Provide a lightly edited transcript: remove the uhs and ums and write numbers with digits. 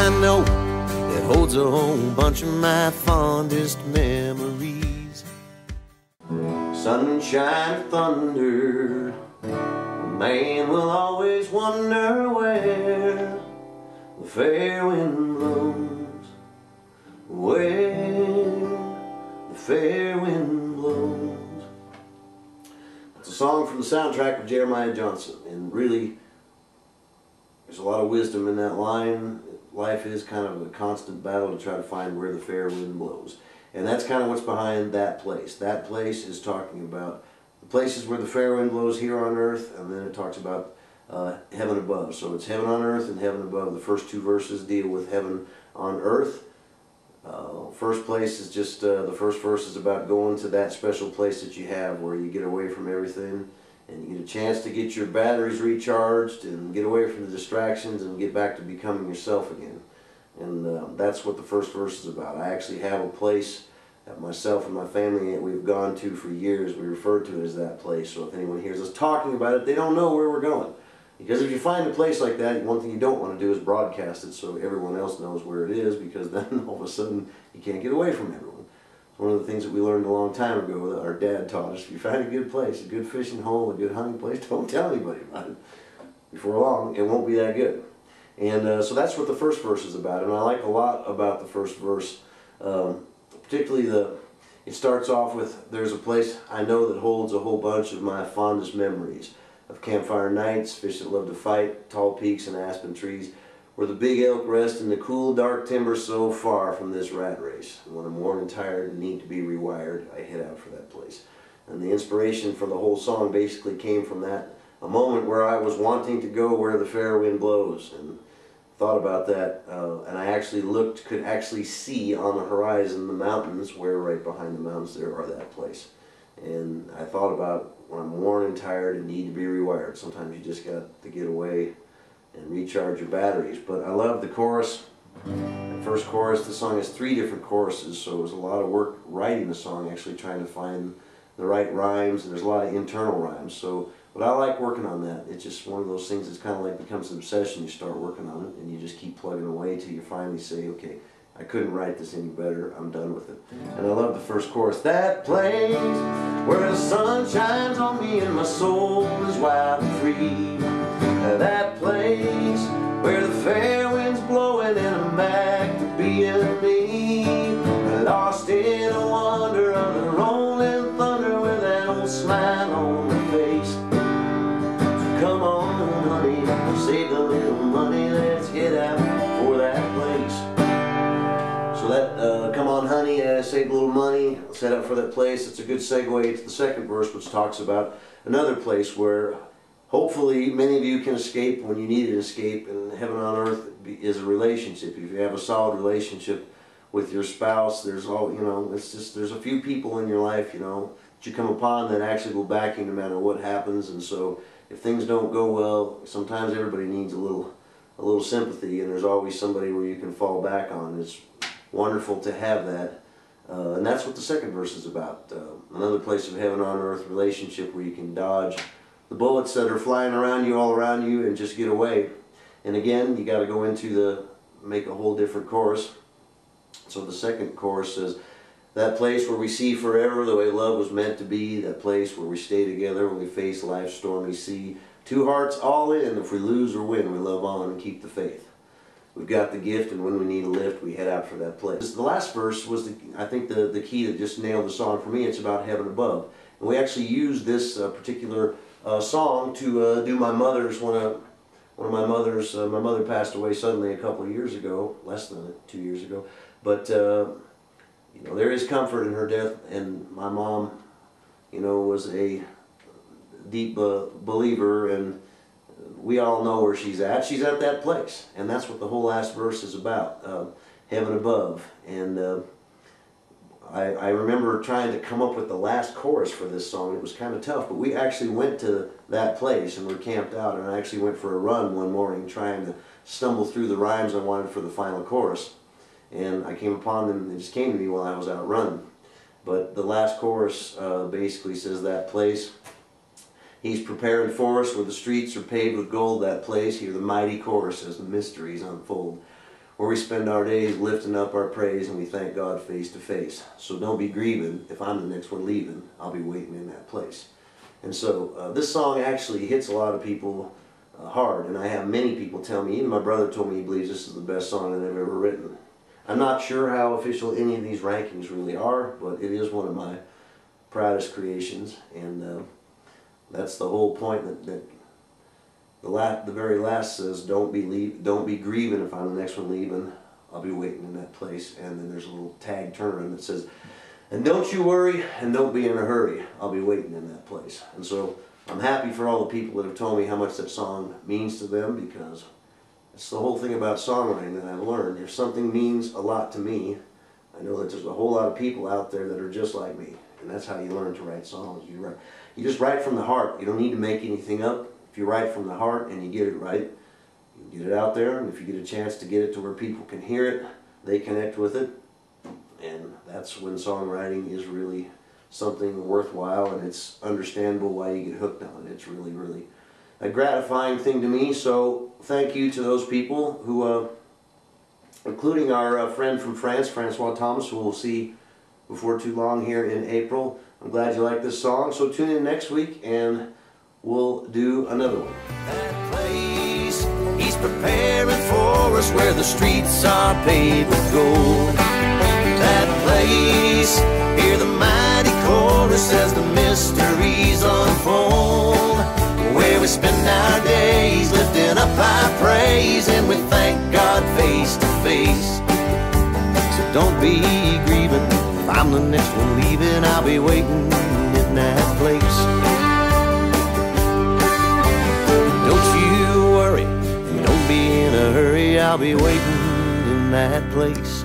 I know it holds a whole bunch of my fondest memories. Sunshine or thunder, a man will always wonder where the fair wind blows, where the fair wind blows. It's a song from the soundtrack of Jeremiah Johnson, and really there's a lot of wisdom in that line. Life is kind of a constant battle to try to find where the fair wind blows. And that's kind of what's behind That Place. That Place is talking about the places where the fair wind blows here on earth, and then it talks about heaven above. So it's heaven on earth and heaven above. The first two verses deal with heaven on earth. First place is just, the first verse is about going to that special place that you have where you get away from everything and you get a chance to get your batteries recharged and get away from the distractions and get back to becoming yourself again. And that's what the first verse is about. I actually have a place that myself and my family we've gone to for years. We refer to it as That Place. So if anyone hears us talking about it, they don't know where we're going. Because if you find a place like that, one thing you don't want to do is broadcast it so everyone else knows where it is, because then all of a sudden you can't get away from everyone. It's one of the things that we learned a long time ago that our dad taught us. If you find a good place, a good fishing hole, a good hunting place, don't tell anybody about it. Before long, it won't be that good. And so that's what the first verse is about. And I like a lot about the first verse, particularly it starts off with, there's a place I know that holds a whole bunch of my fondest memories of campfire nights, fish that love to fight, tall peaks and aspen trees, where the big elk rest in the cool dark timber so far from this rat race. And when I'm worn and tired and need to be rewired, I head out for that place. And the inspiration for the whole song basically came from that, a moment where I was wanting to go where the fair wind blows, and thought about that, and I actually could actually see on the horizon the mountains, where right behind the mountains there are that place. And I thought about when I'm worn and tired and need to be rewired. Sometimes you just got to get away and recharge your batteries. But I love the chorus. The first chorus, the song has 3 different choruses, so it was a lot of work writing the song, actually trying to find the right rhymes, and there's a lot of internal rhymes. So, but I like working on that. It's just one of those things that's kind of like becomes an obsession. You start working on it and you just keep plugging away till you finally say, okay, I couldn't write this any better, I'm done with it. And I love the first chorus. That place where the sun shines on me and my soul is wild and free. That place where the fair wind's blowing and I'm back to being me. Lost in a wonder of the rolling thunder with that old smile on my face. So come on, honey, save a little money, let's get out for that place. So that, come on honey, save a little money, set up for that place. It's a good segue to the second verse, which talks about another place where hopefully many of you can escape when you need an escape. And heaven on earth is a relationship. If you have a solid relationship with your spouse, there's it's just, there's a few people in your life, that you come upon that actually will back you no matter what happens. And so if things don't go well, sometimes everybody needs a little sympathy, and there's always somebody where you can fall back on. It's wonderful to have that. And that's what the second verse is about. Another place of heaven on earth relationship where you can dodge the bullets that are flying around you, all around you, and just get away. And again, you got to go into make a whole different chorus. So the second chorus says, that place where we see forever the way love was meant to be, that place where we stay together when we face life's stormy sea. 2 hearts all in, if we lose or win, we love on and keep the faith. We've got the gift, and when we need a lift, we head out for that place. The last verse was, I think, the key that just nailed the song for me. It's about heaven above. And we actually used this particular song to do my mother's, one of my mother's, my mother passed away suddenly a couple of years ago, less than 2 years ago. But, there is comfort in her death, and my mom, was a deep believer, and we all know where she's at. She's at that place, and that's what the whole last verse is about, heaven above. And I remember trying to come up with the last chorus for this song. It was kind of tough, but we actually went to that place and we're camped out, and I actually went for a run one morning trying to stumble through the rhymes I wanted for the final chorus. And I came upon them, they just came to me while I was out running. But the last chorus basically says, that place He's preparing for us where the streets are paved with gold, that place. Hear the mighty chorus as the mysteries unfold. where we spend our days lifting up our praise and we thank God face to face. So don't be grieving if I'm the next one leaving. I'll be waiting in that place. And so this song actually hits a lot of people hard, and I have many people tell me, even my brother told me he believes this is the best song that I've ever written. I'm not sure how official any of these rankings really are, but it is one of my proudest creations, and that's the whole point. That the very last says, don't be grieving if I'm the next one leaving. I'll be waiting in that place. And then there's a little tag turnaround that says, and don't you worry and don't be in a hurry. I'll be waiting in that place. And so I'm happy for all the people that have told me how much that song means to them, because it's the whole thing about songwriting that I've learned. If something means a lot to me, I know that there's a whole lot of people out there that are just like me. And that's how you learn to write songs. You just write from the heart. You don't need to make anything up. If you write from the heart and you get it right, you get it out there, and if you get a chance to get it to where people can hear it, they connect with it, and that's when songwriting is really something worthwhile, and it's understandable why you get hooked on it. It's really, really a gratifying thing to me. So thank you to those people who, including our friend from France, Francois Thomas, who we'll see before too long here in April. I'm glad you like this song. So tune in next week and we'll do another one. That place he's preparing for us, where the streets are paved with gold. That place, hear the mighty chorus as the mysteries unfold, where we spend our days lifting up our praise and we thank God face to face. So don't be grieving if I'm the next one leaving. I'll be waiting in that place. Don't you worry, don't be in a hurry. I'll be waiting in that place.